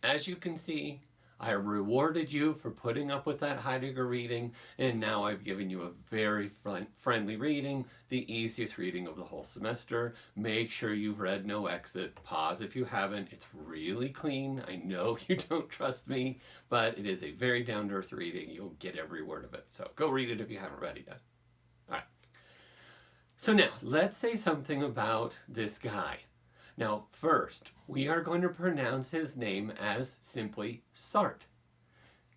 as you can see, I rewarded you for putting up with that Heidegger reading, and now I've given you a very friendly reading, the easiest reading of the whole semester. Make sure you've read No Exit. Pause if you haven't. It's really clean. I know you don't trust me, but it is a very down-to-earth reading. You'll get every word of it. So go read it if you haven't read it yet. All right. So now, let's say something about this guy. Now, first, we are going to pronounce his name as simply Sartre.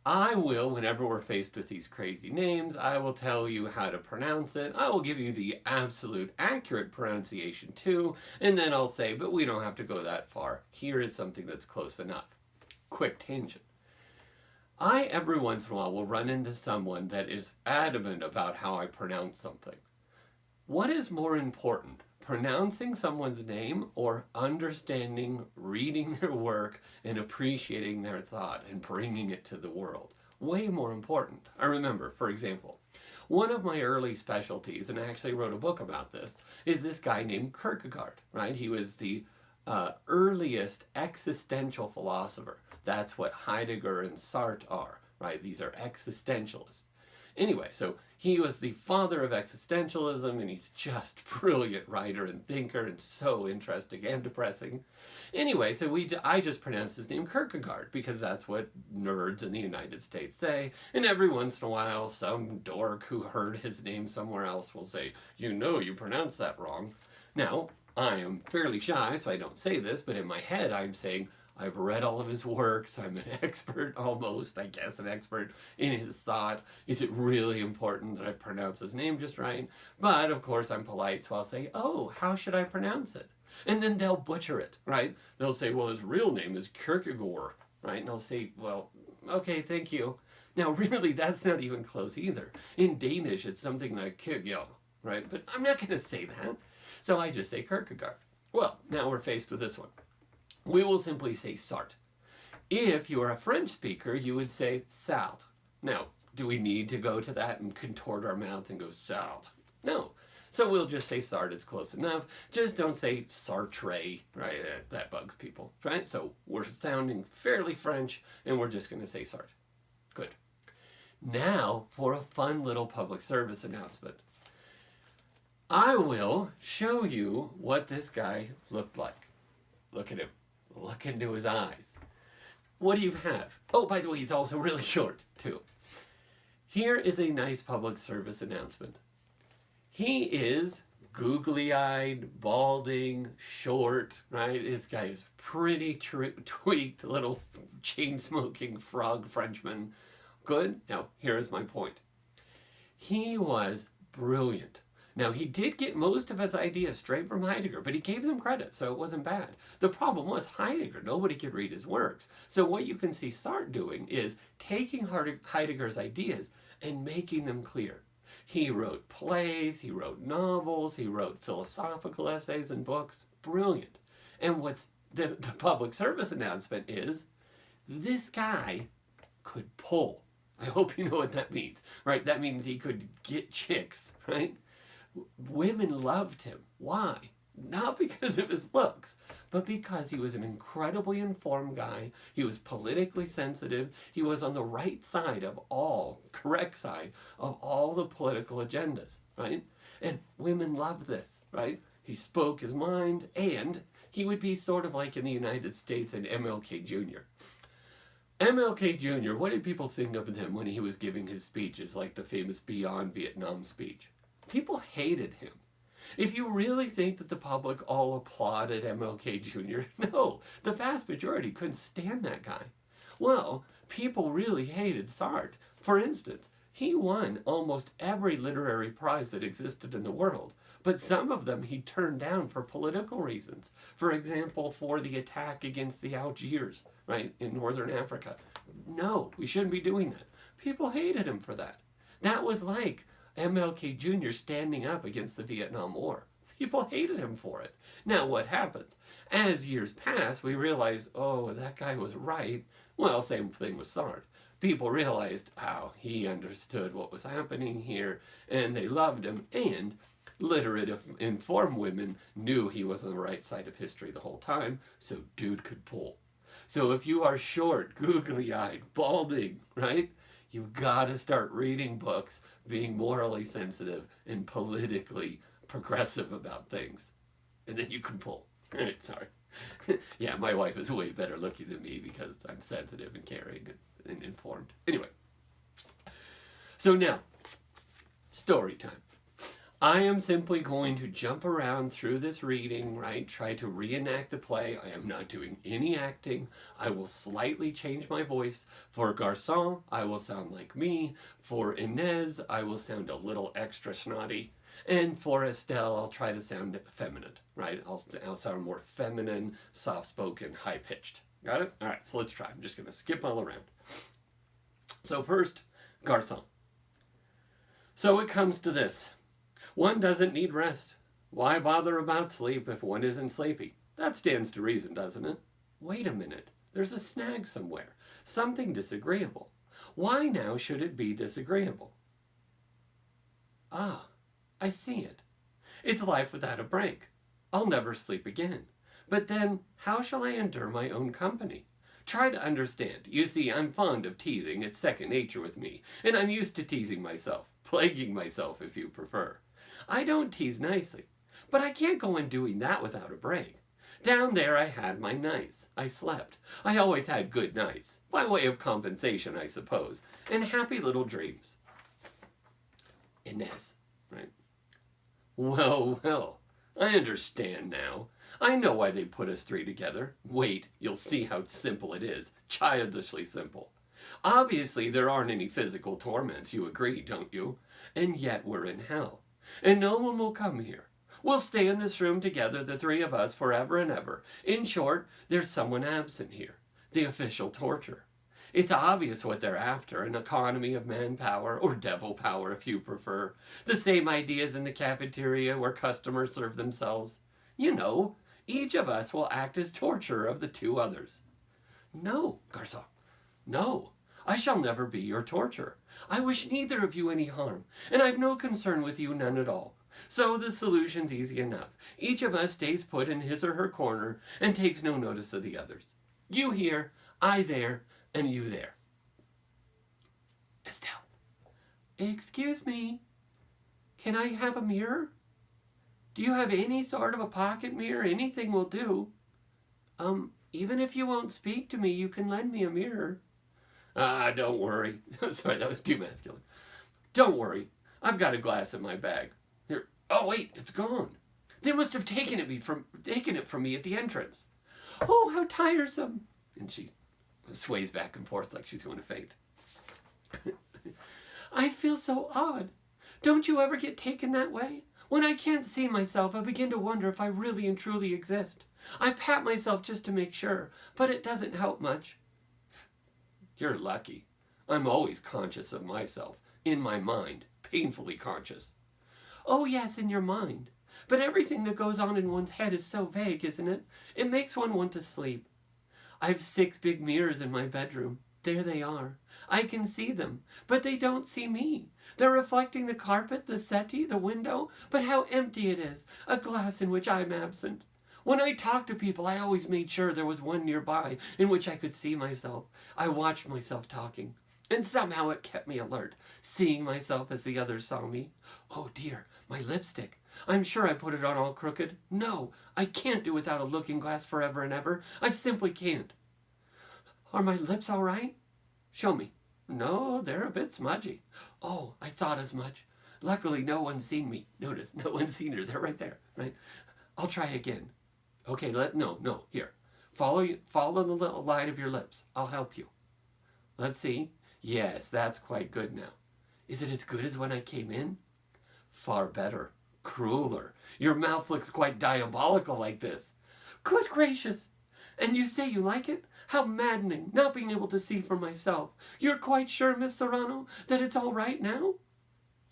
I will, whenever we're faced with these crazy names, I will tell you how to pronounce it. I will give you the absolute accurate pronunciation too, and then I'll say, but we don't have to go that far. Here is something that's close enough. Quick tangent. I, every once in a while, will run into someone that is adamant about how I pronounce something. What is more important? Pronouncing someone's name or understanding, reading their work, and appreciating their thought and bringing it to the world? Way more important. I remember, for example, one of my early specialties, and I actually wrote a book about this, is this guy named Kierkegaard, right? He was the earliest existential philosopher. That's what Heidegger and Sartre are, right? These are existentialists. Anyway, so he was the father of existentialism, and he's just a brilliant writer and thinker and so interesting and depressing. Anyway, so I just pronounced his name Kierkegaard because that's what nerds in the United States say. And every once in a while, some dork who heard his name somewhere else will say, you know you pronounced that wrong. Now, I am fairly shy, so I don't say this, but in my head I'm saying, I've read all of his works. I'm an expert, almost, I guess, an expert in his thought. Is it really important that I pronounce his name just right? But, of course, I'm polite, so I'll say, oh, how should I pronounce it? And then they'll butcher it, right? They'll say, well, his real name is Kierkegaard, right? And I'll say, well, okay, thank you. Now, really, that's not even close either. In Danish, it's something like Kierkegaard, right? But I'm not going to say that. So I just say Kierkegaard. Well, now we're faced with this one. We will simply say Sartre. If you are a French speaker, you would say Sartre. Now, do we need to go to that and contort our mouth and go Sartre? No. So we'll just say Sartre, it's close enough. Just don't say Sartre, right? That bugs people, right? So we're sounding fairly French, and we're just going to say Sartre. Good. Now for a fun little public service announcement. I will show you what this guy looked like. Look at him. Look into his eyes. What do you have? Oh, by the way, he's also really short, too. Here is a nice public service announcement. He is googly-eyed, balding, short, right? This guy is pretty tweaked, little chain-smoking frog Frenchman. Good? Now, here is my point. He was brilliant. Now, he did get most of his ideas straight from Heidegger, but he gave them credit, so it wasn't bad. The problem was Heidegger. Nobody could read his works. So what you can see Sartre doing is taking Heidegger's ideas and making them clear. He wrote plays, he wrote novels, he wrote philosophical essays and books. Brilliant. And what's the public service announcement is, this guy could pull. I hope you know what that means, right? That means he could get chicks, right? Women loved him. Why? Not because of his looks, but because he was an incredibly informed guy. He was politically sensitive. He was on the right side of correct side of all the political agendas, right? And women loved this, right? He spoke his mind, and he would be sort of like in the United States an MLK Jr. MLK Jr., what did people think of him when he was giving his speeches, like the famous Beyond Vietnam speech? People hated him. If you really think that the public all applauded MLK Jr., no, the vast majority couldn't stand that guy. Well, people really hated Sartre. For instance, he won almost every literary prize that existed in the world, but some of them he turned down for political reasons. For example, for the attack against the Algiers, right, in northern Africa. No, we shouldn't be doing that. People hated him for that. That was like MLK Jr. standing up against the Vietnam War. People hated him for it. Now what happens? As years pass, we realize, oh, that guy was right. Well, same thing with Sartre. People realized how he understood what was happening here, and they loved him, and literate, informed women knew he was on the right side of history the whole time, so dude could pull. So if you are short, googly-eyed, balding, right? You've got to start reading books, being morally sensitive and politically progressive about things. And then you can pull. Right, sorry. Yeah, my wife is way better looking than me because I'm sensitive and caring and informed. Anyway. So now, story time. I am simply going to jump around through this reading, right? Try to reenact the play. I am not doing any acting. I will slightly change my voice. For Garcin, I will sound like me. For Inez, I will sound a little extra snotty. And for Estelle, I'll try to sound feminine, right? I'll sound more feminine, soft-spoken, high-pitched. Got it? All right, so let's try. I'm just going to skip all around. So first, Garcin. So it comes to this. One doesn't need rest. Why bother about sleep if one isn't sleepy? That stands to reason, doesn't it? Wait a minute. There's a snag somewhere. Something disagreeable. Why now should it be disagreeable? Ah, I see it. It's life without a break. I'll never sleep again. But then, how shall I endure my own company? Try to understand. You see, I'm fond of teasing. It's second nature with me. And I'm used to teasing myself. Plaguing myself, if you prefer. I don't tease nicely, but I can't go on doing that without a break. Down there I had my nights. I slept. I always had good nights, by way of compensation, I suppose, and happy little dreams. Inez, right? Well, well, I understand now. I know why they put us three together. Wait, you'll see how simple it is. Childishly simple. Obviously, there aren't any physical torments, you agree, don't you? And yet we're in hell. And no one will come here. We'll stay in this room together, the three of us, forever and ever. In short, there's someone absent here. The official torture. It's obvious what they're after, an economy of manpower, or devil power if you prefer. The same ideas in the cafeteria where customers serve themselves. You know, each of us will act as torturer of the two others. No, Garcin. No, I shall never be your torturer. I wish neither of you any harm, and I've no concern with you, none at all. So the solution's easy enough. Each of us stays put in his or her corner and takes no notice of the others. You here, I there, and you there. Estelle. Excuse me. Can I have a mirror? Do you have any sort of a pocket mirror? Anything will do. Even if you won't speak to me, you can lend me a mirror. Don't worry. Sorry, that was too masculine. Don't worry. I've got a glass in my bag. Here. Oh, wait, it's gone. They must have taken it from me at the entrance. Oh, how tiresome. And she sways back and forth like she's going to faint. I feel so odd. Don't you ever get taken that way? When I can't see myself, I begin to wonder if I really and truly exist. I pat myself just to make sure, but it doesn't help much. You're lucky. I'm always conscious of myself, in my mind, painfully conscious. Oh yes, in your mind. But everything that goes on in one's head is so vague, isn't it? It makes one want to sleep. I've 6 big mirrors in my bedroom. There they are. I can see them, but they don't see me. They're reflecting the carpet, the settee, the window, but how empty it is, a glass in which I'm absent. When I talked to people, I always made sure there was one nearby in which I could see myself. I watched myself talking, and somehow it kept me alert, seeing myself as the others saw me. Oh dear, my lipstick. I'm sure I put it on all crooked. No, I can't do without a looking glass forever and ever. I simply can't. Are my lips all right? Show me. No, they're a bit smudgy. Oh, I thought as much. Luckily, no one's seen me. Notice, no one's seen her. They're right there, right? I'll try again. Okay, no, here. Follow the little line of your lips. I'll help you. Let's see. Yes, that's quite good now. Is it as good as when I came in? Far better. Crueler. Your mouth looks quite diabolical like this. Good gracious! And you say you like it? How maddening, not being able to see for myself. You're quite sure, Miss Serrano, that it's all right now?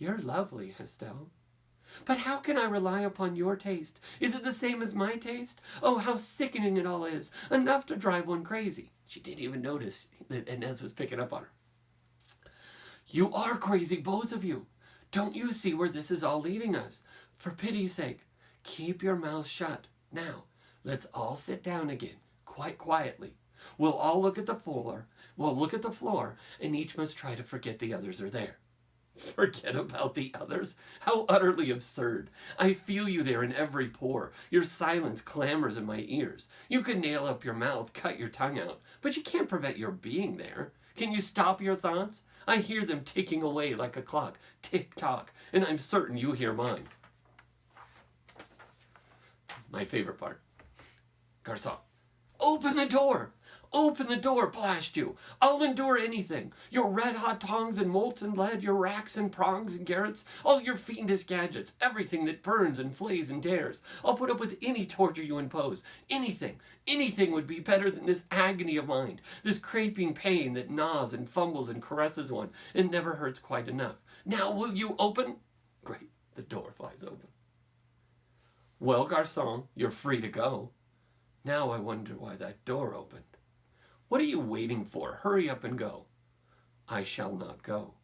You're lovely, Estelle. But how can I rely upon your taste? Is it the same as my taste? Oh, how sickening it all is. Enough to drive one crazy. She didn't even notice that Inez was picking up on her. You are crazy, both of you. Don't you see where this is all leading us? For pity's sake, keep your mouth shut. Now, let's all sit down again, quite quietly. We'll all look at the floor. We'll look at the floor, and each must try to forget the others are there. Forget about the others? How utterly absurd. I feel you there in every pore. Your silence clamors in my ears. You can nail up your mouth, cut your tongue out, but you can't prevent your being there. Can you stop your thoughts? I hear them ticking away like a clock. Tick-tock. And I'm certain you hear mine. My favorite part. Garcin. Open the door! Open the door, blast you! I'll endure anything. Your red-hot tongs and molten lead, your racks and prongs and garrots, all your fiendish gadgets, everything that burns and flays and dares. I'll put up with any torture you impose. Anything would be better than this agony of mind, this creping pain that gnaws and fumbles and caresses one and never hurts quite enough. Now will you open? Great, the door flies open. Well, Garcin, you're free to go. Now I wonder why that door opened. What are you waiting for? Hurry up and go. I shall not go.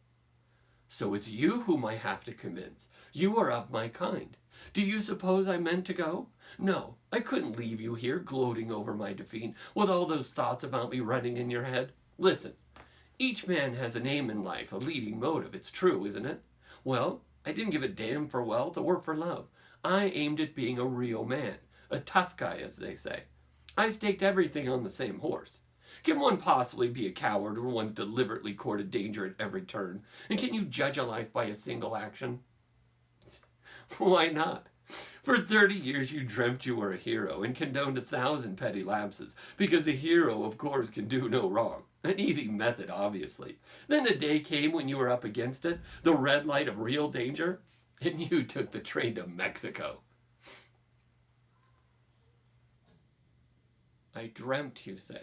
So it's you whom I have to convince. You are of my kind. Do you suppose I meant to go? No, I couldn't leave you here gloating over my defeat with all those thoughts about me running in your head. Listen, each man has an aim in life, a leading motive. It's true, isn't it? Well, I didn't give a damn for wealth or for love. I aimed at being a real man, a tough guy, as they say. I staked everything on the same horse. Can one possibly be a coward when one's deliberately courted danger at every turn? And can you judge a life by a single action? Why not? For 30 years you dreamt you were a hero and condoned 1,000 petty lapses, because a hero, of course, can do no wrong. An easy method, obviously. Then a day came when you were up against it, the red light of real danger, and you took the train to Mexico. I dreamt, you say.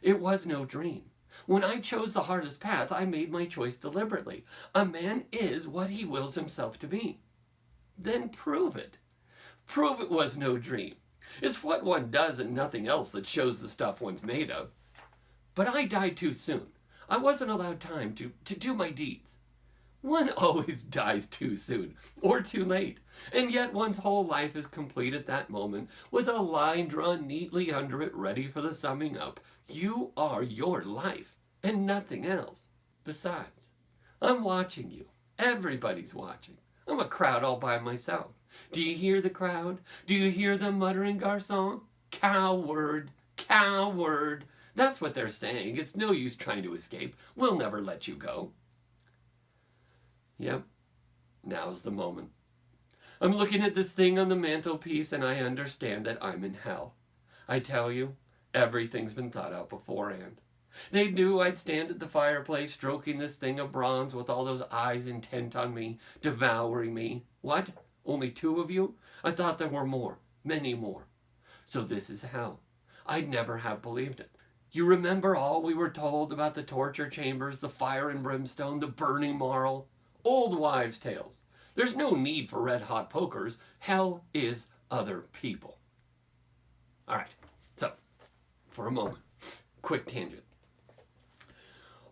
It was no dream. When I chose the hardest path, I made my choice deliberately. A man is what he wills himself to be. Then prove it. Prove it was no dream. It's what one does and nothing else that shows the stuff one's made of. But I died too soon. I wasn't allowed time to do my deeds. One always dies too soon, or too late, and yet one's whole life is complete at that moment, with a line drawn neatly under it ready for the summing up. You are your life, and nothing else. Besides, I'm watching you. Everybody's watching. I'm a crowd all by myself. Do you hear the crowd? Do you hear them muttering, Garcin? Coward! Coward! That's what they're saying. It's no use trying to escape. We'll never let you go. Yep, now's the moment. I'm looking at this thing on the mantelpiece and I understand that I'm in hell. I tell you, everything's been thought out beforehand. They knew I'd stand at the fireplace stroking this thing of bronze with all those eyes intent on me, devouring me. What? Only 2 of you? I thought there were more, many more. So this is hell. I'd never have believed it. You remember all we were told about the torture chambers, the fire and brimstone, the burning marl? Old wives' tales. There's no need for red-hot pokers. Hell is other people. All right, so, for a moment, quick tangent.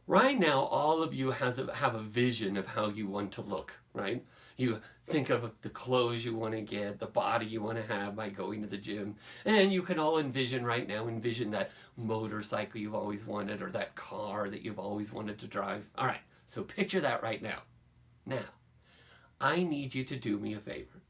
Right now, all of you have a vision of how you want to look, right? You think of the clothes you want to get, the body you want to have by going to the gym, and you can all envision that motorcycle you've always wanted or that car that you've always wanted to drive. All right, so picture that right now. Now, I need you to do me a favor.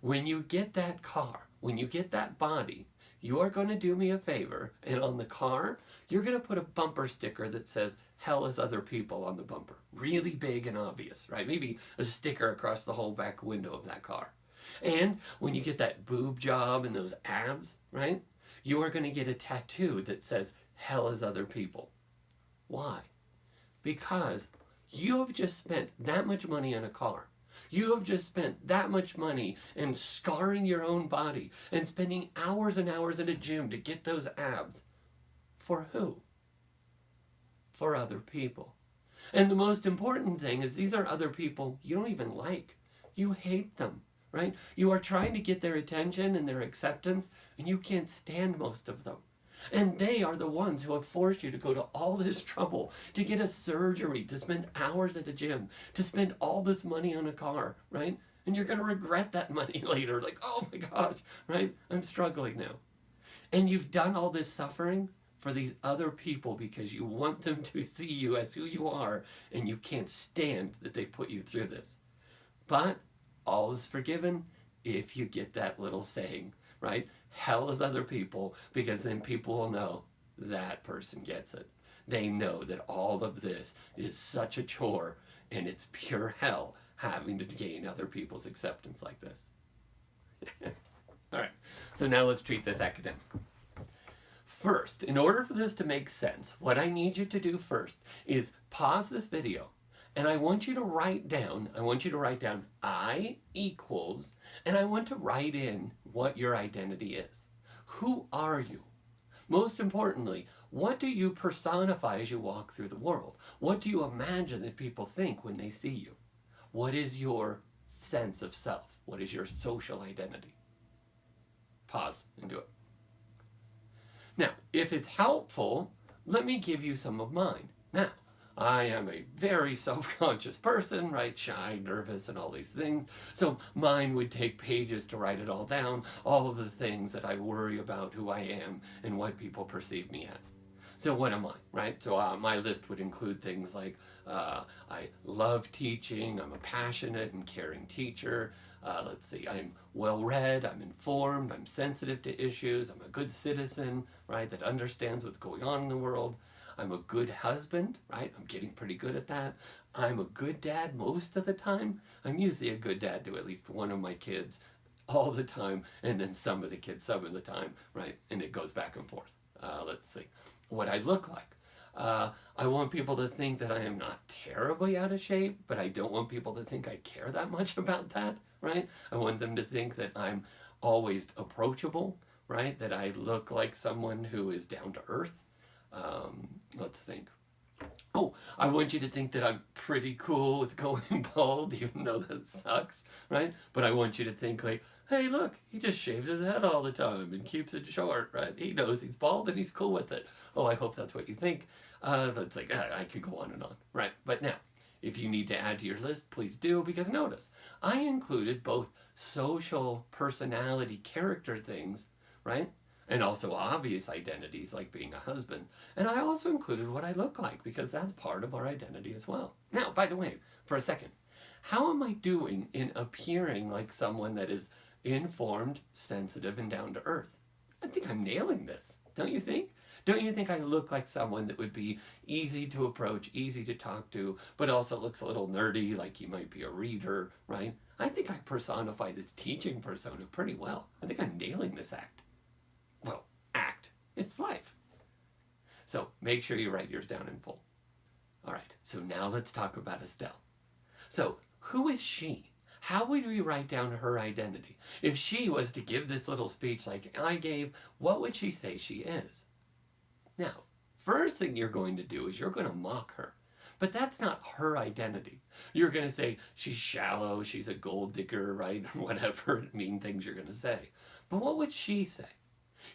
When you get that car, when you get that body, you are going to do me a favor, and on the car, you're going to put a bumper sticker that says, hell is other people on the bumper. Really big and obvious, right? Maybe a sticker across the whole back window of that car. And when you get that boob job and those abs, right? You are going to get a tattoo that says, hell is other people. Why? Because you have just spent that much money on a car. You have just spent that much money in scarring your own body and spending hours and hours at a gym to get those abs. For who? For other people. And the most important thing is these are other people you don't even like. You hate them, right? You are trying to get their attention and their acceptance, and you can't stand most of them. And they are the ones who have forced you to go to all this trouble, to get a surgery, to spend hours at a gym, to spend all this money on a car, right? And you're going to regret that money later. Like, oh my gosh, right? I'm struggling now. And you've done all this suffering for these other people because you want them to see you as who you are, and you can't stand that they put you through this. But all is forgiven if you get that little saying, right? Hell is other people, because then people will know that person gets it. They know that all of this is such a chore, and it's pure hell having to gain other people's acceptance like this. All right, so now let's treat this academic. First, in order for this to make sense, what I need you to do first is pause this video, and I want you to write down I equals, and I want to write in what your identity is. Who are you? Most importantly, what do you personify as you walk through the world? What do you imagine that people think when they see you? What is your sense of self? What is your social identity? Pause and do it. Now, if it's helpful, let me give you some of mine. Now, I am a very self-conscious person, right? Shy, nervous, and all these things. So mine would take pages to write it all down, all of the things that I worry about who I am and what people perceive me as. So what am I, right? So my list would include things like I love teaching, I'm a passionate and caring teacher, let's see, I'm well-read, I'm informed, I'm sensitive to issues, I'm a good citizen, right, that understands what's going on in the world. I'm a good husband, right, I'm getting pretty good at that. I'm a good dad most of the time. I'm usually a good dad to at least one of my kids all the time, and then some of the kids some of the time, right, and it goes back and forth. Let's see, what I look like. I want people to think that I am not terribly out of shape, but I don't want people to think I care that much about that, right? I want them to think that I'm always approachable, right? That I look like someone who is down to earth. Let's think. Oh, I want you to think that I'm pretty cool with going bald, even though that sucks, right? But I want you to think like, hey, look, he just shaves his head all the time and keeps it short, right? He knows he's bald and he's cool with it. Oh, I hope that's what you think. That's like, I could go on and on, right? But now, if you need to add to your list, please do, because notice, I included both social personality character things, right? And also obvious identities like being a husband. And I also included what I look like, because that's part of our identity as well. Now, by the way, for a second, how am I doing in appearing like someone that is informed, sensitive, and down to earth? I think I'm nailing this, don't you think? Don't you think I look like someone that would be easy to approach, easy to talk to, but also looks a little nerdy, like you might be a reader, right? I think I personify this teaching persona pretty well. I think I'm nailing this act. Well, act. It's life. So make sure you write yours down in full. All right, so now let's talk about Estelle. So who is she? How would we write down her identity? If she was to give this little speech like I gave, what would she say she is? Now, first thing you're going to do is you're going to mock her. But that's not her identity. You're going to say she's shallow, she's a gold digger, right? Or whatever mean things you're going to say. But what would she say?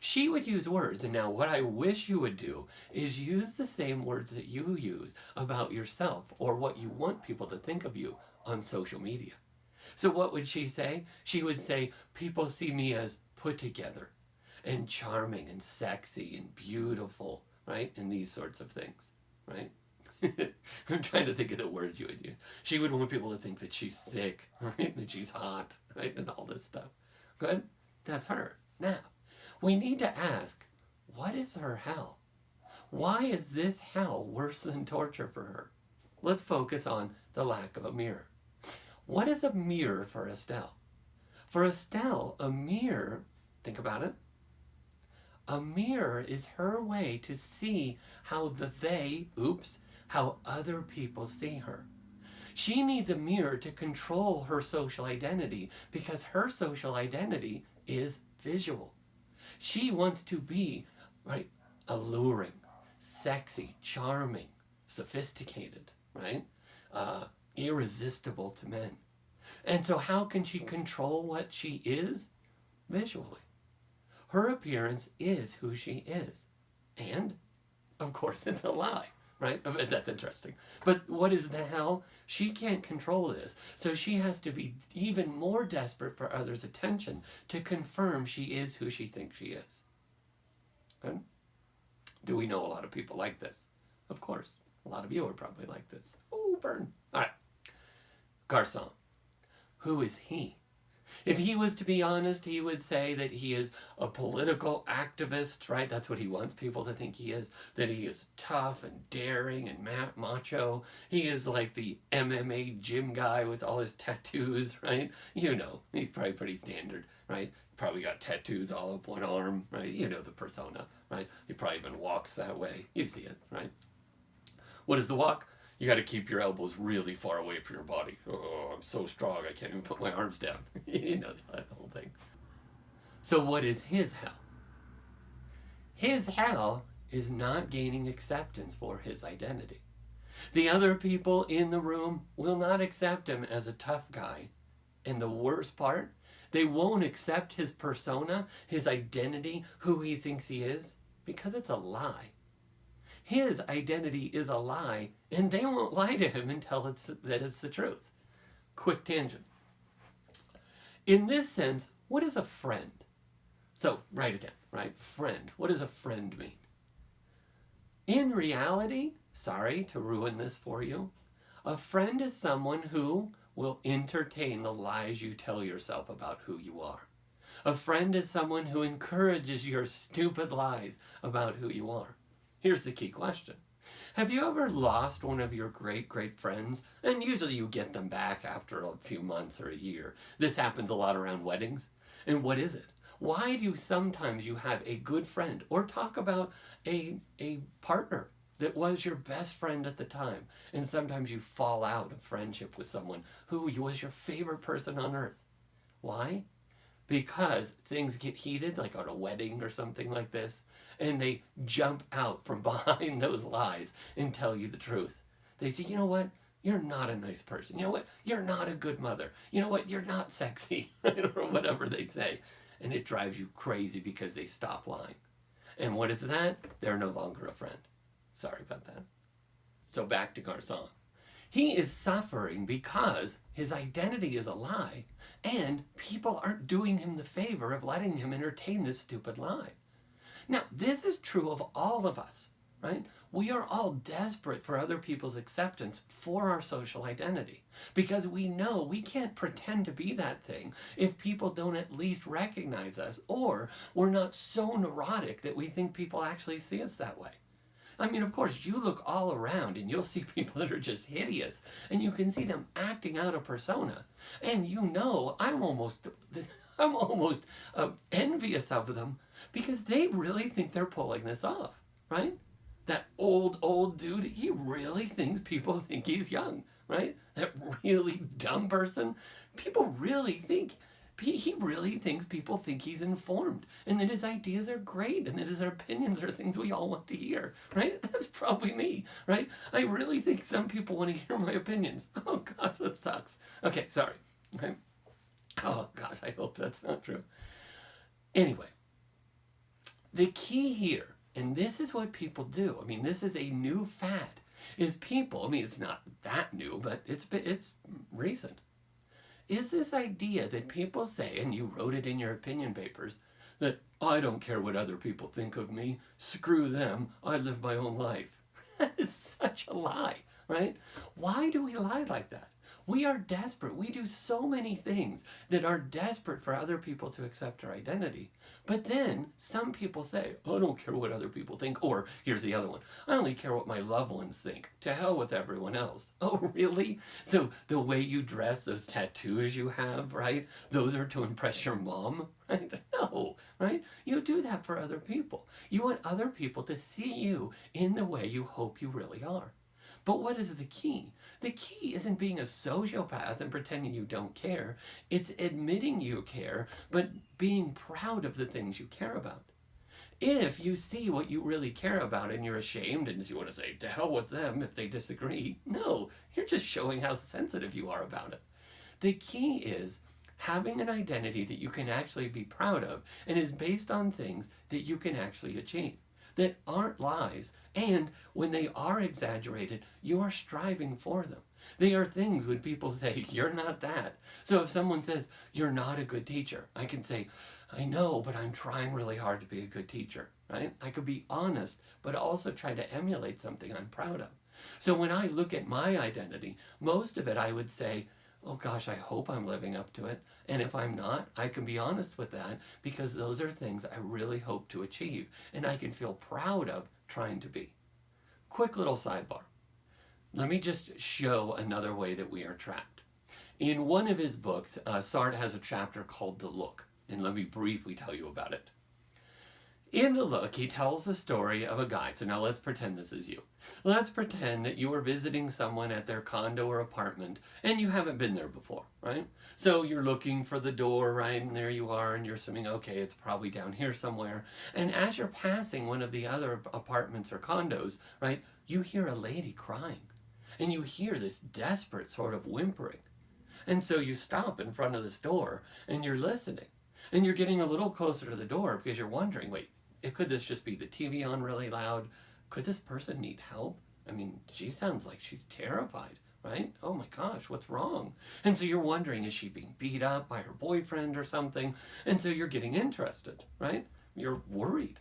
She would use words, and now what I wish you would do is use the same words that you use about yourself or what you want people to think of you on social media. So what would she say? She would say, people see me as put together and charming and sexy and beautiful, right? And these sorts of things, right? I'm trying to think of the words you would use. She would want people to think that she's thick, right? That she's hot, right? And all this stuff. Good? That's her. Now, we need to ask, what is her hell? Why is this hell worse than torture for her? Let's focus on the lack of a mirror. What is a mirror for Estelle? For Estelle, a mirror, think about it, a mirror is her way to see how how other people see her. She needs a mirror to control her social identity because her social identity is visual. She wants to be, right, alluring, sexy, charming, sophisticated, right? Irresistible to men. And so how can she control what she is? Visually. Her appearance is who she is. And, of course, it's a lie, right? That's interesting. But what is the hell? She can't control this. So she has to be even more desperate for others' attention to confirm she is who she thinks she is. Good? Do we know a lot of people like this? Of course. A lot of you are probably like this. Oh, burn. All right. Garcin. Who is he? If he was to be honest, he would say that he is a political activist, right? That's what he wants people to think he is. That he is tough and daring and macho. He is like the MMA gym guy with all his tattoos, right? You know, he's probably pretty standard, right? Probably got tattoos all up one arm, right? You know the persona, right? He probably even walks that way. You see it, right? What is the walk? You got to keep your elbows really far away from your body. Oh, I'm so strong, I can't even put my arms down. You know that whole thing. So what is his hell? His hell is not gaining acceptance for his identity. The other people in the room will not accept him as a tough guy. And the worst part, they won't accept his persona, his identity, who he thinks he is, because it's a lie. His identity is a lie, and they won't lie to him and tell that it's the truth. Quick tangent. In this sense, what is a friend? So, write it down, right? Friend. What does a friend mean? In reality, sorry to ruin this for you, a friend is someone who will entertain the lies you tell yourself about who you are. A friend is someone who encourages your stupid lies about who you are. Here's the key question. Have you ever lost one of your great friends? And usually you get them back after a few months or a year. This happens a lot around weddings. And what is it? Why do sometimes you have a good friend, or talk about a partner that was your best friend at the time, and sometimes you fall out of friendship with someone who was your favorite person on earth? Why? Because things get heated, like on a wedding or something like this, and they jump out from behind those lies and tell you the truth. They say, you know what? You're not a nice person. You know what? You're not a good mother. You know what? You're not sexy, right? Or whatever they say. And it drives you crazy because they stop lying. And what is that? They're no longer a friend. Sorry about that. So back to Garcin. He is suffering because his identity is a lie, and people aren't doing him the favor of letting him entertain this stupid lie. Now, this is true of all of us, right? We are all desperate for other people's acceptance for our social identity, because we know we can't pretend to be that thing if people don't at least recognize us, or we're not so neurotic that we think people actually see us that way. I mean, of course, you look all around and you'll see people that are just hideous, and you can see them acting out a persona. And you know, I'm almost envious of them, because they really think they're pulling this off, right? That old dude, he really thinks people think he's young, right? That really dumb person, people really think, he really thinks people think he's informed, and that his ideas are great, and that his opinions are things we all want to hear, right? That's probably me, right? I really think some people want to hear my opinions. Oh gosh, that sucks. Okay, sorry. Right? Oh gosh, I hope that's not true. Anyway, the key here, and this is what people do, I mean, this is a new fad, is people, I mean, it's not that new, but it's recent, is this idea that people say, and you wrote it in your opinion papers, that I don't care what other people think of me, screw them, I live my own life. That is such a lie, right? Why do we lie like that? We are desperate. We do so many things that are desperate for other people to accept our identity. But then some people say, I don't care what other people think. Or here's the other one. I only care what my loved ones think. To hell with everyone else. Oh, really? So the way you dress, those tattoos you have, right? Those are to impress your mom, right? No, right? You do that for other people. You want other people to see you in the way you hope you really are. But what is the key? The key isn't being a sociopath and pretending you don't care. It's admitting you care, but being proud of the things you care about. If you see what you really care about and you're ashamed and you want to say, to hell with them if they disagree, no, you're just showing how sensitive you are about it. The key is having an identity that you can actually be proud of and is based on things that you can actually achieve. that aren't lies. And when they are exaggerated, you are striving for them. They are things when people say, you're not that. So if someone says, you're not a good teacher, I can say, I know, but I'm trying really hard to be a good teacher, right? I could be honest, but also try to emulate something I'm proud of. So when I look at my identity, most of it I would say, oh gosh, I hope I'm living up to it. And if I'm not, I can be honest with that because those are things I really hope to achieve and I can feel proud of trying to be. Quick little sidebar. Let me just show another way that we are trapped. In one of his books, Sartre has a chapter called The Look, and let me briefly tell you about it. In The Look, he tells the story of a guy. So now let's pretend this is you. Let's pretend that you are visiting someone at their condo or apartment and you haven't been there before, right? So you're looking for the door, right? And there you are, and you're assuming, okay, it's probably down here somewhere. And as you're passing one of the other apartments or condos, right, you hear a lady crying. And you hear this desperate sort of whimpering. And so you stop in front of this door and you're listening. And you're getting a little closer to the door because you're wondering, wait, could this just be the TV on really loud? Could this person need help? I mean, she sounds like she's terrified, right? Oh my gosh, what's wrong? And so you're wondering, is she being beat up by her boyfriend or something? And so you're getting interested, right? You're worried.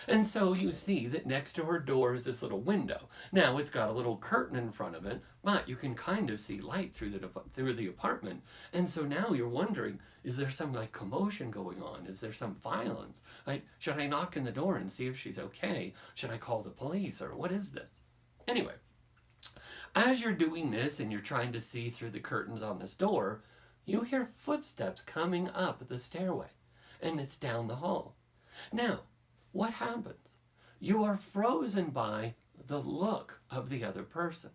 And so you see that next to her door is this little window. Now it's got a little curtain in front of it, but you can kind of see light through the apartment. And so now you're wondering, is there some like commotion going on? Is there some violence? Should I knock on the door and see if she's okay? Should I call the police or what is this? Anyway, as you're doing this and you're trying to see through the curtains on this door, you hear footsteps coming up the stairway, and it's down the hall. Now, what happens? You are frozen by the look of the other person.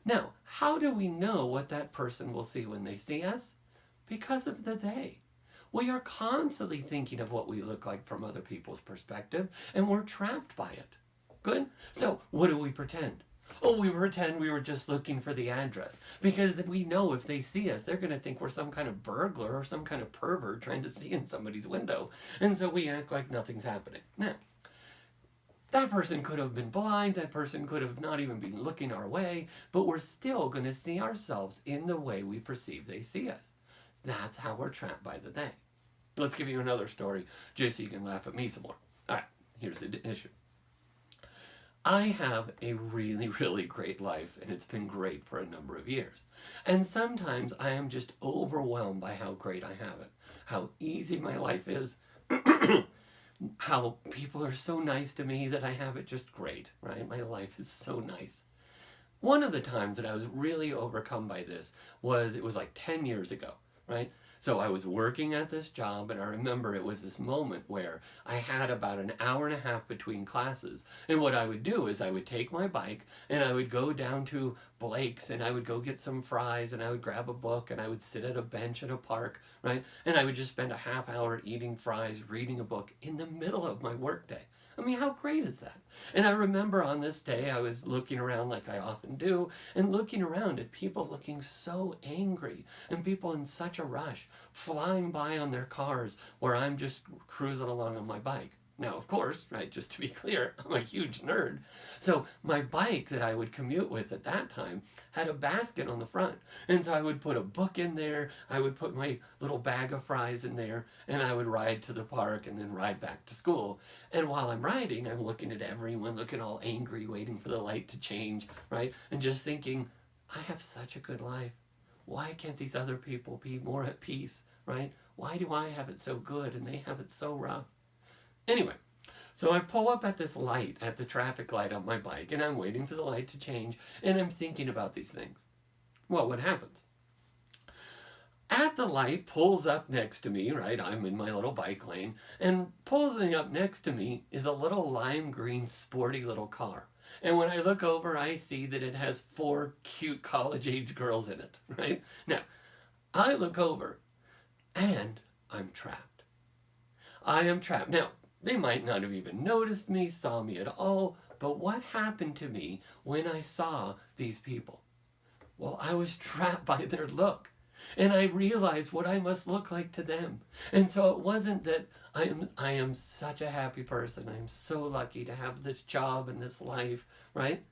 Now, how do we know what that person will see when they see us? Because of the they. We are constantly thinking of what we look like from other people's perspective, and we're trapped by it. Good? So, what do we pretend? Oh, we pretend we were just looking for the address. Because we know if they see us, they're going to think we're some kind of burglar or some kind of pervert trying to see in somebody's window. And so we act like nothing's happening. Now, that person could have been blind. That person could have not even been looking our way. But we're still going to see ourselves in the way we perceive they see us. That's how we're trapped by the they. Let's give you another story just so you can laugh at me some more. All right, here's the issue. I have a really, really great life, and it's been great for a number of years. And sometimes I am just overwhelmed by how great I have it, how easy my life is, how people are so nice to me that I have it just great, right? My life is so nice. One of the times that I was really overcome by this was, it was like 10 years ago, right? So I was working at this job, and I remember it was this moment where I had about an hour and a half between classes. And what I would do is I would take my bike and I would go down to Blake's and I would go get some fries and I would grab a book and I would sit at a bench at a park, right? And I would just spend a half hour eating fries, reading a book in the middle of my workday. I mean, how great is that? And I remember on this day, I was looking around like I often do, and looking around at people looking so angry, and people in such a rush, flying by on their cars, where I'm just cruising along on my bike. Now, of course, right, just to be clear, I'm a huge nerd. So my bike that I would commute with at that time had a basket on the front. And so I would put a book in there, I would put my little bag of fries in there, and I would ride to the park and then ride back to school. And while I'm riding, I'm looking at everyone, looking all angry, waiting for the light to change, right? And just thinking, I have such a good life. Why can't these other people be more at peace, right? Why do I have it so good and they have it so rough? Anyway, so I pull up at this light, at the traffic light on my bike, and I'm waiting for the light to change, and I'm thinking about these things. Well, what happens? At the light, pulls up next to me, right? I'm in my little bike lane, and pulling up next to me is a little lime green, sporty little car. And when I look over, I see that it has 4 cute college-age girls in it, right? Now, I look over, and I'm trapped. I am trapped. Now, they might not have even noticed me, saw me at all, but what happened to me when I saw these people? Well, I was trapped by their look. And I realized what I must look like to them. And so it wasn't that I am such a happy person. I am so lucky to have this job and this life, right?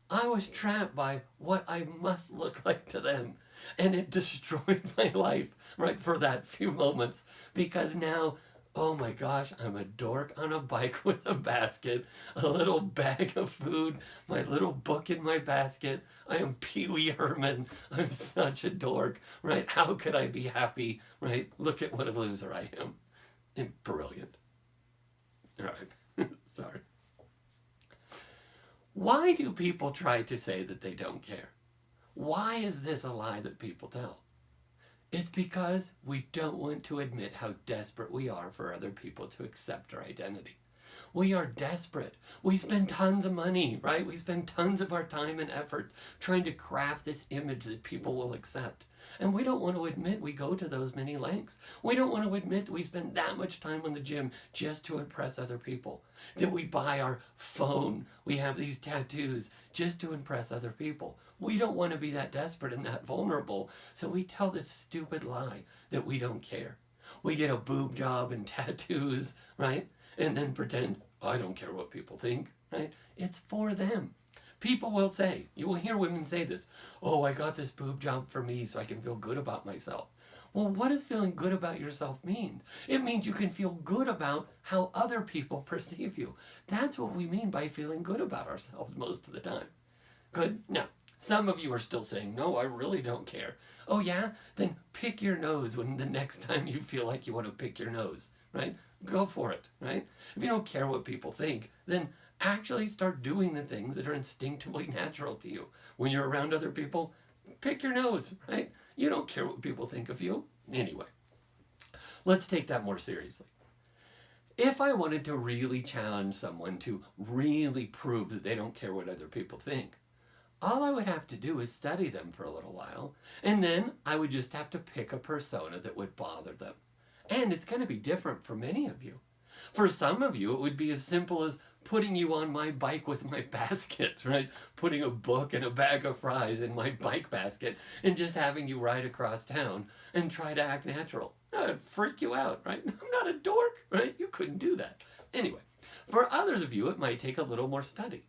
I was trapped by what I must look like to them. And it destroyed my life, right, for that few moments. Because now, oh my gosh, I'm a dork on a bike with a basket, a little bag of food, my little book in my basket. I am Pee Wee Herman. I'm such a dork, right? How could I be happy, right? Look at what a loser I am. And brilliant. All right, sorry. Why do people try to say that they don't care? Why is this a lie that people tell? It's because we don't want to admit how desperate we are for other people to accept our identity. We are desperate. We spend tons of money, right? We spend tons of our time and effort trying to craft this image that people will accept. And we don't want to admit we go to those many lengths. We don't want to admit that we spend that much time in the gym just to impress other people. That we buy our phone, we have these tattoos just to impress other people. We don't want to be that desperate and that vulnerable. So we tell this stupid lie that we don't care. We get a boob job and tattoos, right? And then pretend, I don't care what people think, right? It's for them. People will say, you will hear women say this, oh, I got this boob job for me so I can feel good about myself. Well, what does feeling good about yourself mean? It means you can feel good about how other people perceive you. That's what we mean by feeling good about ourselves most of the time. Good? Now, some of you are still saying, no, I really don't care. Oh yeah? Then pick your nose when the next time you feel like you want to pick your nose, right? Go for it, right? If you don't care what people think, then actually start doing the things that are instinctively natural to you. When you're around other people, pick your nose, right? You don't care what people think of you. Anyway, let's take that more seriously. If I wanted to really challenge someone to really prove that they don't care what other people think, all I would have to do is study them for a little while, and then I would just have to pick a persona that would bother them. And it's going to be different for many of you. For some of you, it would be as simple as putting you on my bike with my basket, right? Putting a book and a bag of fries in my bike basket and just having you ride across town and try to act natural. That'd freak you out, right? I'm not a dork, right? You couldn't do that. Anyway, for others of you, it might take a little more study.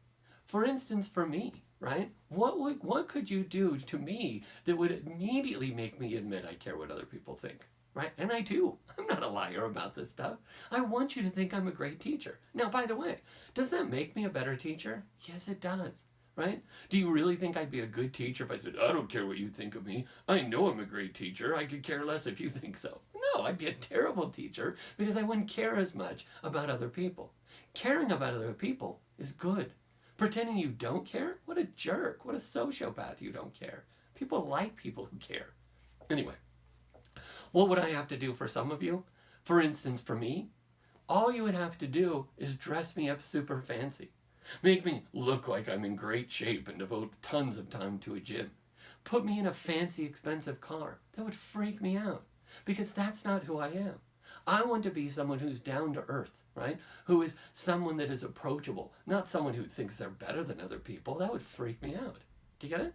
For instance, for me, right? What could you do to me that would immediately make me admit I care what other people think? Right? And I do. I'm not a liar about this stuff. I want you to think I'm a great teacher. Now, by the way, does that make me a better teacher? Yes, it does. Right? Do you really think I'd be a good teacher if I said, I don't care what you think of me. I know I'm a great teacher. I could care less if you think so. No, I'd be a terrible teacher because I wouldn't care as much about other people. Caring about other people is good. Pretending you don't care? What a jerk. What a sociopath you don't care. People like people who care. Anyway. What would I have to do for some of you? For instance, for me, all you would have to do is dress me up super fancy. Make me look like I'm in great shape and devote tons of time to a gym. Put me in a fancy, expensive car. That would freak me out because that's not who I am. I want to be someone who's down to earth, right? Who is someone that is approachable, not someone who thinks they're better than other people. That would freak me out. Do you get it?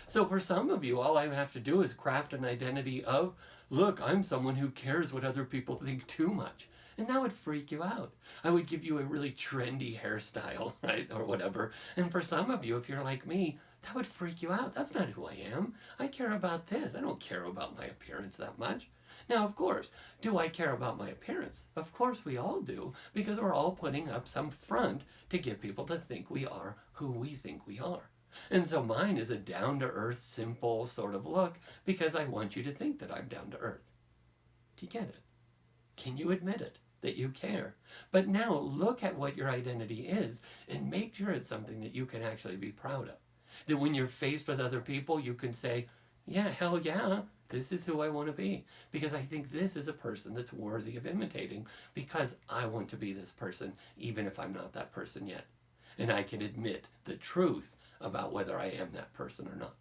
So for some of you, all I have to do is craft an identity of, look, I'm someone who cares what other people think too much. And that would freak you out. I would give you a really trendy hairstyle, right? Or whatever. And for some of you, if you're like me, that would freak you out. That's not who I am. I care about this. I don't care about my appearance that much. Now, of course, do I care about my appearance? Of course we all do, because we're all putting up some front to get people to think we are who we think we are. And so mine is a down-to-earth, simple sort of look because I want you to think that I'm down to earth. Do you get it? Can you admit it, that you care? But now look at what your identity is and make sure it's something that you can actually be proud of. That when you're faced with other people, you can say, yeah, hell yeah, this is who I want to be. Because I think this is a person that's worthy of imitating because I want to be this person even if I'm not that person yet. And I can admit the truth about whether I am that person or not.